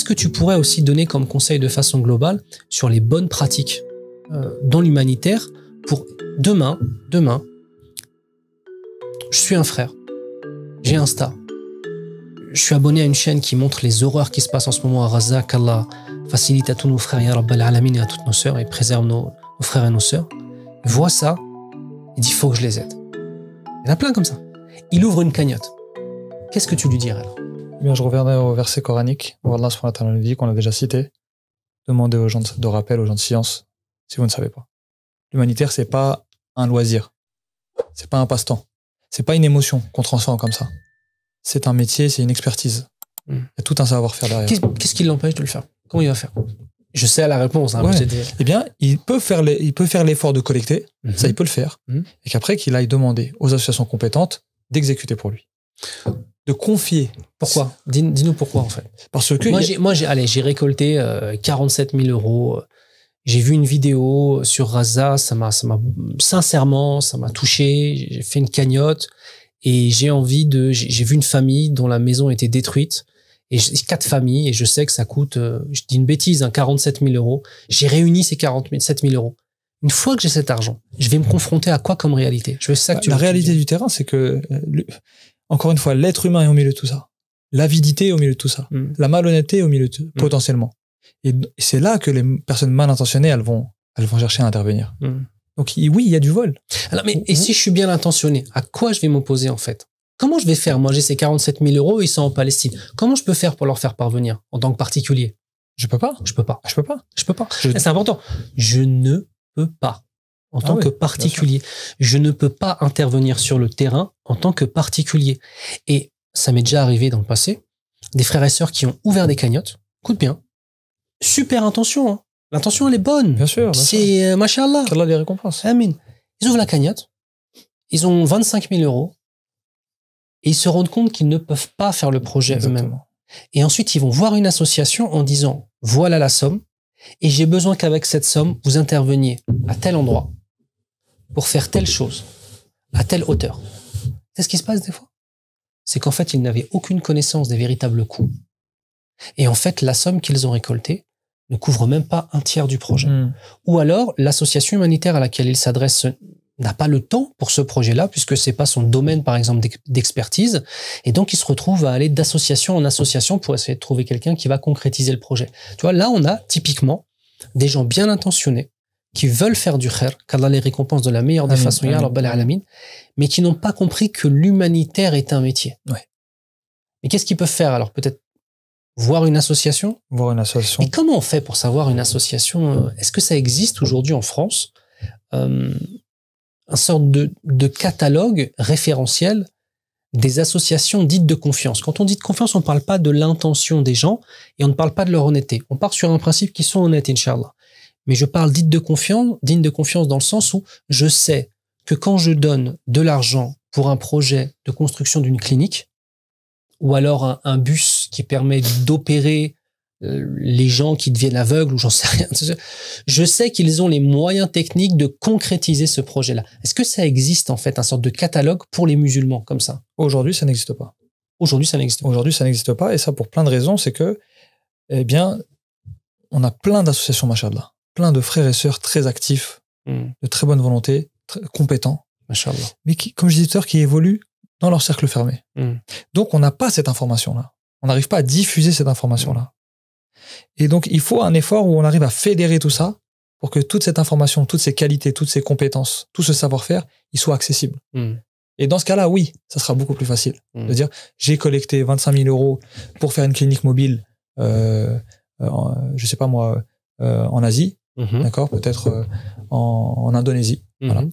que tu pourrais aussi donner comme conseil de façon globale sur les bonnes pratiques dans l'humanitaire pour demain, je suis un frère, j'ai Insta, je suis abonné à une chaîne qui montre les horreurs qui se passent en ce moment à Gaza, qu'Allah facilite à tous nos frères, ya Rabbal Alamin, et à toutes nos sœurs, et préserve nos frères et nos sœurs. Il voit ça, il dit, il faut que je les aide. Il y en a plein comme ça. Il ouvre une cagnotte. Qu'est-ce que tu lui dirais alors? Eh bien, je reviendrai au verset coranique où Allah subhanahu wa ta'ala nous dit, qu'on a déjà cité. Demandez aux gens de rappel, aux gens de science, si vous ne savez pas. L'humanitaire, c'est pas un loisir. C'est pas un passe-temps. C'est pas une émotion qu'on transforme comme ça. C'est un métier, c'est une expertise. Il y a tout un savoir-faire derrière. Qu'est-ce qui l'empêche de le faire? Comment il va faire? Je sais la réponse. Hein, ouais. Eh bien, il peut faire l'effort de collecter, ça il peut le faire, et qu'après qu'il aille demander aux associations compétentes d'exécuter pour lui. De confier. Pourquoi? Dis-nous pourquoi en fait. Parce que moi j'ai récolté 47 000 euros. J'ai vu une vidéo sur Gaza, sincèrement, ça m'a touché. J'ai fait une cagnotte et j'ai vu une famille dont la maison était détruite. Et 4 familles, et je sais que ça coûte, je dis une bêtise, 47 000 euros. J'ai réuni ces 47 000 euros. Une fois que j'ai cet argent, je vais me confronter à quoi comme réalité? La réalité du terrain, c'est que, encore une fois, l'être humain est au milieu de tout ça. L'avidité est au milieu de tout ça. La malhonnêteté est au milieu de tout, potentiellement. Et c'est là que les personnes mal intentionnées, elles vont chercher à intervenir. Donc oui, il y a du vol. Alors, et si je suis bien intentionné, à quoi je vais m'opposer en fait? Comment je vais faire? Moi, j'ai ces 47 000 euros, ils sont en Palestine. Comment je peux faire pour leur faire parvenir en tant que particulier? Je peux pas. C'est important. Je ne peux pas. En tant que particulier. Je ne peux pas intervenir sur le terrain en tant que particulier. Et ça m'est déjà arrivé dans le passé, des frères et sœurs qui ont ouvert des cagnottes. Écoute bien. Super intention, hein. L'intention, elle est bonne. Bien sûr. C'est, machallah. Qu'Allah les récompense. Amin. Ils ouvrent la cagnotte. Ils ont 25 000 euros. Et ils se rendent compte qu'ils ne peuvent pas faire le projet eux-mêmes. Et ensuite, ils vont voir une association en disant, voilà la somme, et j'ai besoin qu'avec cette somme, vous interveniez à tel endroit pour faire telle chose, à telle hauteur. C'est ce qui se passe des fois. C'est qu'en fait, ils n'avaient aucune connaissance des véritables coûts. Et en fait, la somme qu'ils ont récoltée ne couvre même pas un tiers du projet. Ou alors, l'association humanitaire à laquelle ils s'adressent n'a pas le temps pour ce projet-là, puisque c'est pas son domaine, par exemple, d'expertise. Et donc, il se retrouve à aller d'association en association pour essayer de trouver quelqu'un qui va concrétiser le projet. Tu vois, là, on a typiquement des gens bien intentionnés qui veulent faire du khair, qu'Allah les récompense de la meilleure des façons, ya Rabbal Alamin, mais qui n'ont pas compris que l'humanitaire est un métier. Ouais. Mais qu'est-ce qu'ils peuvent faire? Alors, peut-être voir une association? Voir une association. Mais comment on fait pour savoir une association? Est-ce que ça existe aujourd'hui en France? Un sorte de catalogue référentiel des associations dites de confiance. Quand on dit de confiance, on ne parle pas de l'intention des gens et on ne parle pas de leur honnêteté. On part sur un principe qui sont honnêtes, Inch'Allah. Mais je parle digne de confiance dans le sens où je sais que quand je donne de l'argent pour un projet de construction d'une clinique ou alors un bus qui permet d'opérer les gens qui deviennent aveugles ou j'en sais rien. Je sais qu'ils ont les moyens techniques de concrétiser ce projet-là. Est-ce que ça existe en fait, un sorte de catalogue pour les musulmans comme ça? Aujourd'hui, ça n'existe pas. Aujourd'hui, ça n'existe pas. Et ça pour plein de raisons. C'est que, eh bien, on a plein d'associations, machallah. Plein de frères et sœurs très actifs, de très bonne volonté, très compétents. Machallah. Mais qui, comme je disais tout à l'heure, qui évoluent dans leur cercle fermé. Donc, on n'a pas cette information-là. On n'arrive pas à diffuser cette information-là. Et donc, il faut un effort où on arrive à fédérer tout ça pour que toute cette information, toutes ces qualités, toutes ces compétences, tout ce savoir-faire, il soit accessible. Et dans ce cas-là, oui, ça sera beaucoup plus facile de dire, j'ai collecté 25 000 euros pour faire une clinique mobile, je sais pas moi, en Asie, d'accord, peut-être en Indonésie. Voilà.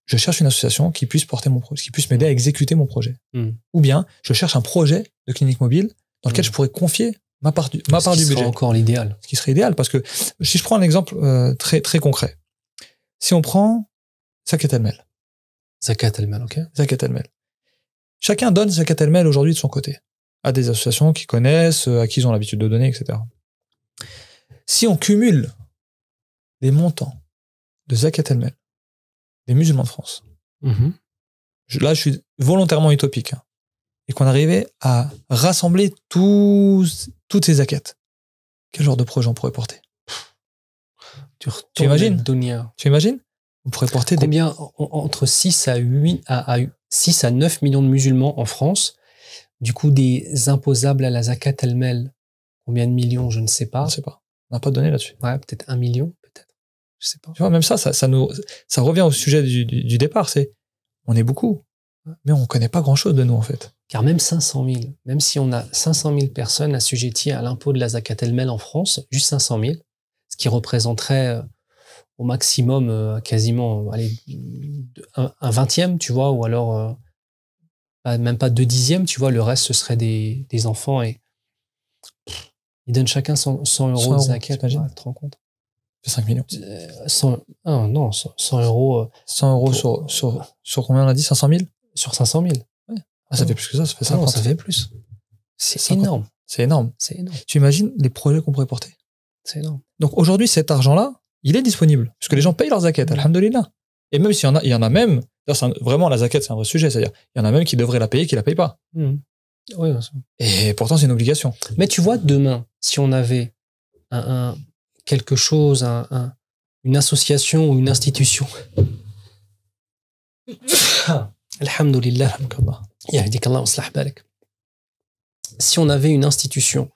Je cherche une association qui puisse porter mon projet, qui puisse m'aider à exécuter mon projet. Ou bien, je cherche un projet de clinique mobile dans lequel je pourrais confier ma part du budget. Ce serait encore l'idéal. Ce qui serait idéal, parce que si je prends un exemple très très concret, si on prend Zakat El-Mel. Zakat El-Mel, ok. Zakat El-Mel. Chacun donne Zakat El-Mel aujourd'hui de son côté à des associations qui connaissent, à qui ils ont l'habitude de donner, etc. Si on cumule les montants de Zakat El-Mel des musulmans de France, là je suis volontairement utopique, et qu'on arrivait à rassembler toutes ces zakats Quel genre de projet on pourrait porter? Tu imagines? On pourrait porter combien entre 6 à 9 millions de musulmans en France, du coup des imposables à la zakat el-mel. Combien de millions, je ne sais pas. Je ne sais pas. On n'a pas donné là-dessus. Ouais, peut-être 1 million, peut-être. Je sais pas. Tu vois, même ça revient au sujet du départ. On est beaucoup, mais on ne connaît pas grand-chose de nous, en fait. Car même 500 000, même si on a 500 000 personnes assujetties à l'impôt de la zakat el-mel en France, juste 500 000, ce qui représenterait au maximum quasiment un 20e, tu vois, ou alors même pas 2/10, tu vois, le reste, ce serait des enfants et ils donnent chacun 100 euros de zakat, tu te rends compte? C'est 5 millions. 100 euros. 100 euros sur combien on a dit? 500 000? Sur 500 000. Ouais. Ah, ça fait plus que ça fait 50. Non, ça fait plus. C'est énorme. C'est énorme. C'est énorme. Tu imagines les projets qu'on pourrait porter? C'est énorme. Donc aujourd'hui, cet argent-là, il est disponible, puisque les gens payent leur zakat, alhamdoulilah. Et même s'il y en a même, vraiment la zakat c'est un vrai sujet, c'est-à-dire il y en a même qui devraient la payer, qui la payent pas. Oui, bien sûr. Et pourtant c'est une obligation. Mais tu vois, demain, si on avait quelque chose, une association ou une institution, alhamdoulilah, si on avait une institution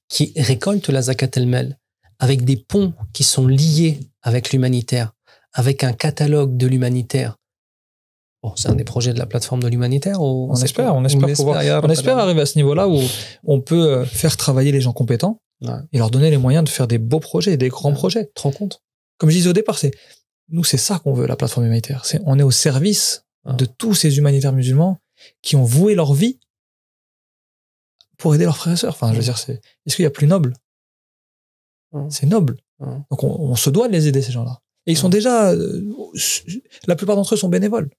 qui récolte la zakat el-mel avec des ponts qui sont liés avec l'humanitaire, avec un catalogue de l'humanitaire. Bon, c'est un des projets de la plateforme de l'humanitaire. On espère arriver à ce niveau-là où on peut faire travailler les gens compétents et leur donner les moyens de faire des beaux projets, des grands projets. Tu te rends compte? Comme je disais au départ, c'est ça qu'on veut, la plateforme humanitaire. On est au service de tous ces humanitaires musulmans qui ont voué leur vie pour aider leurs frères et sœurs. Enfin, je veux dire, est-ce qu'il y a plus noble? C'est noble. Donc on se doit de les aider, ces gens-là. Et ils sont déjà, la plupart d'entre eux sont bénévoles.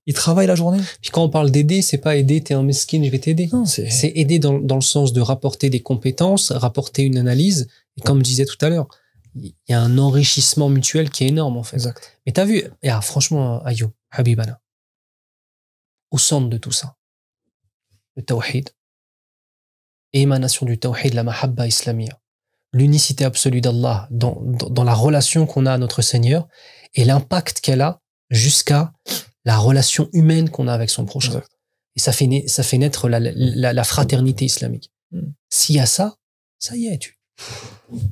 Ils travaillent la journée. Puis quand on parle d'aider, c'est pas aider, t'es un mesquine, je vais t'aider. Non, c'est aider dans le sens de rapporter des compétences, rapporter une analyse. Et comme je disais tout à l'heure, il y a un enrichissement mutuel qui est énorme, en fait. Exact. Mais t'as vu, franchement, Ayoub, Habibana, au centre de tout ça, le tawhid, émanation du tawhid, la mahabba islamia, l'unicité absolue d'Allah dans la relation qu'on a à notre Seigneur et l'impact qu'elle a jusqu'à la relation humaine qu'on a avec son prochain. Exact. Et ça fait naître la fraternité islamique. S'il y a ça, ça y est.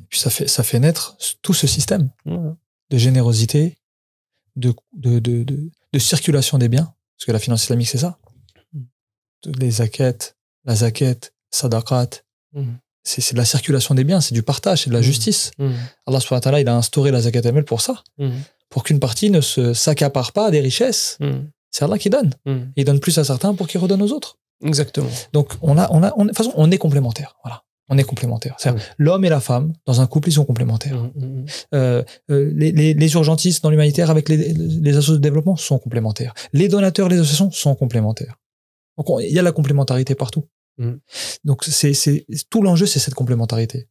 Puis ça fait naître tout ce système de générosité, de circulation des biens, parce que la finance islamique, c'est ça. Les zakat, la zakat, sadaqat, c'est de la circulation des biens, c'est du partage, c'est de la justice. Allah subhanahu wa ta'ala, il a instauré la zakat el-mel pour ça. Pour qu'une partie ne se s'accapare pas des richesses. C'est Allah qui donne. Il donne plus à certains pour qu'ils redonnent aux autres. Exactement. Donc, de toute façon, on est complémentaires. Voilà. On est complémentaires. L'homme et la femme, dans un couple, ils sont complémentaires. Les urgentistes dans l'humanitaire avec les associations de développement sont complémentaires. Les donateurs, les associations sont complémentaires. Donc, il y a la complémentarité partout. Donc, tout l'enjeu, c'est cette complémentarité.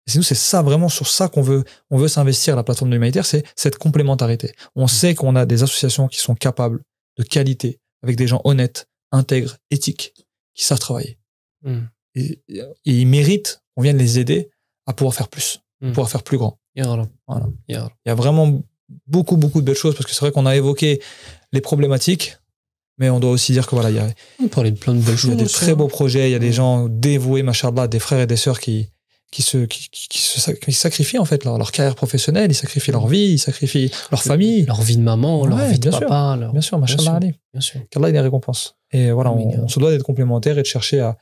Et nous, c'est ça, vraiment sur ça qu'on veut s'investir, la plateforme de l'humanitaire, c'est cette complémentarité. On sait qu'on a des associations qui sont capables de qualité, avec des gens honnêtes, intègres, éthiques, qui savent travailler. Et ils méritent qu'on vienne les aider à pouvoir faire plus, à pouvoir faire plus grand. Voilà. Il y a vraiment beaucoup, beaucoup de belles choses, parce que c'est vrai qu'on a évoqué les problématiques, mais on doit aussi dire que voilà, on parlait de plein de belles choses. Il y a des très beaux projets, il y a des gens dévoués, machallah, des frères et des sœurs qui sacrifient en fait leur carrière professionnelle, ils sacrifient leur vie, ils sacrifient leur famille, leur vie de maman, leur vie de papa, bien sûr, machallah Ali. Bien sûr. Qu'Allah il les récompense. Et voilà, on se doit d'être complémentaires et de chercher à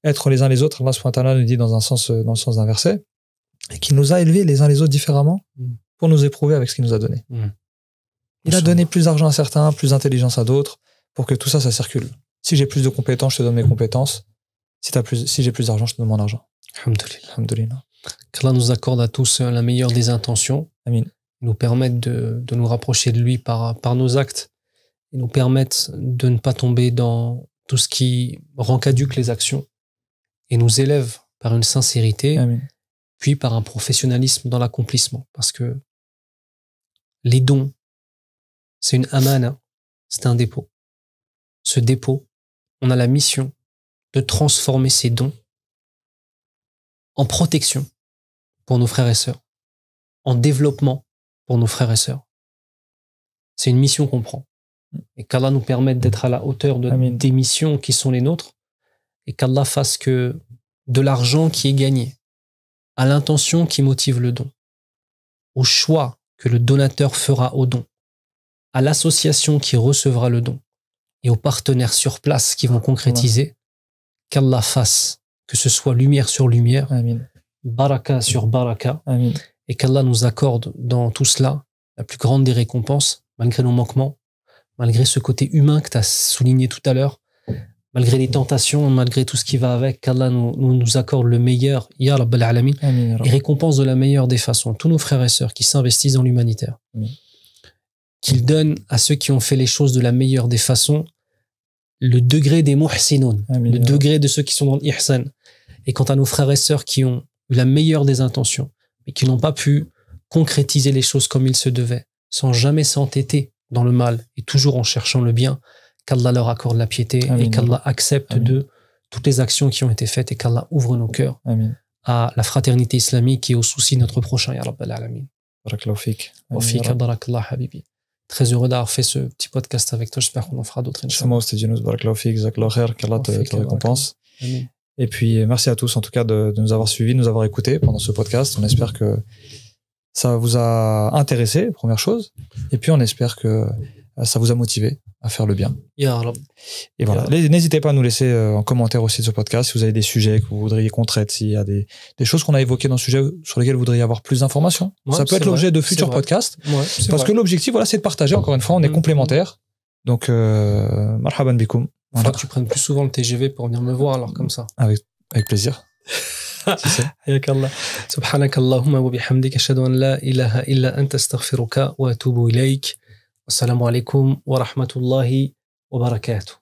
être les uns les autres. Allah subhanahu wa ta'ala nous dit dans le sens d'un verset, et qu'il nous a élevés les uns les autres différemment pour nous éprouver avec ce qu'il nous a donné. Il a donné plus d'argent à certains, plus d'intelligence à d'autres, pour que tout ça circule. Si j'ai plus de compétences, je te donne mes compétences. Si j'ai plus d'argent, je te donne mon argent. Alhamdoulilah. Qu'Allah nous accorde à tous la meilleure des intentions. Amin. Nous permettre de nous rapprocher de lui par nos actes. Et nous permettre de ne pas tomber dans tout ce qui rend caduques les actions. Et nous élève par une sincérité. Amin. Puis par un professionnalisme dans l'accomplissement. Parce que les dons, c'est une amana, c'est un dépôt. Ce dépôt, on a la mission de transformer ces dons en protection pour nos frères et sœurs, en développement pour nos frères et sœurs. C'est une mission qu'on prend. Et qu'Allah nous permette d'être à la hauteur des missions qui sont les nôtres, et qu'Allah fasse que de l'argent qui est gagné, à l'intention qui motive le don, au choix que le donateur fera au don, à l'association qui recevra le don, et aux partenaires sur place qui vont concrétiser, qu'Allah fasse que ce soit lumière sur lumière, baraka sur baraka, et qu'Allah nous accorde dans tout cela la plus grande des récompenses, malgré nos manquements, malgré ce côté humain que tu as souligné tout à l'heure, malgré les tentations, malgré tout ce qui va avec, qu'Allah nous accorde le meilleur, Ya Rabbal Alamin, et récompense de la meilleure des façons tous nos frères et sœurs qui s'investissent dans l'humanitaire. Qu'il donne à ceux qui ont fait les choses de la meilleure des façons le degré des muhsinoun, le degré de ceux qui sont dans l'ihsan. Et quant à nos frères et sœurs qui ont eu la meilleure des intentions, mais qui n'ont pas pu concrétiser les choses comme il se devait, sans jamais s'entêter dans le mal et toujours en cherchant le bien, qu'Allah leur accorde la piété et qu'Allah accepte de toutes les actions qui ont été faites et qu'Allah ouvre nos cœurs à la fraternité islamique et au souci de notre prochain, Ya Rabbal Alamin. Barakallahu fik. Wa fika barakallah habibi. Très heureux d'avoir fait ce petit podcast avec toi. J'espère qu'on en fera d'autres. C'est moi, c'était Djinouz. Barakallahu fik. Jazakallahu khair. Qu'Allah te récompense. Amen. Et puis, merci à tous, en tout cas, de nous avoir suivis, de nous avoir écoutés pendant ce podcast. On espère que ça vous a intéressé, première chose. Et puis, on espère que ça vous a motivé à faire le bien. Ya Rab. Et voilà. N'hésitez pas à nous laisser en commentaire aussi de ce podcast si vous avez des sujets que vous voudriez qu'on traite, s'il y a des choses qu'on a évoquées dans ce sujet sur lesquelles vous voudriez avoir plus d'informations. Ça peut être l'objet de futurs podcasts. Parce que l'objectif, voilà, c'est de partager. Encore une fois, on est complémentaires. Donc, marhaban bikoum. Il faudra que tu prennes plus souvent le TGV pour venir me voir, alors comme ça. Avec plaisir. حياك الله سبحانك اللهم وبحمدك أشهد أن لا إله إلا أنت أستغفرك وأتوب إليك والسلام عليكم ورحمة الله وبركاته.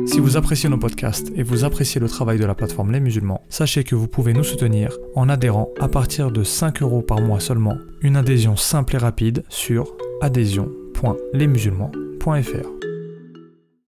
Si vous appréciez nos podcasts et vous appréciez le travail de la plateforme Les Musulmans, sachez que vous pouvez nous soutenir en adhérant à partir de 5 € par mois seulement. Une adhésion simple et rapide sur adhésion.lesmusulmans.fr.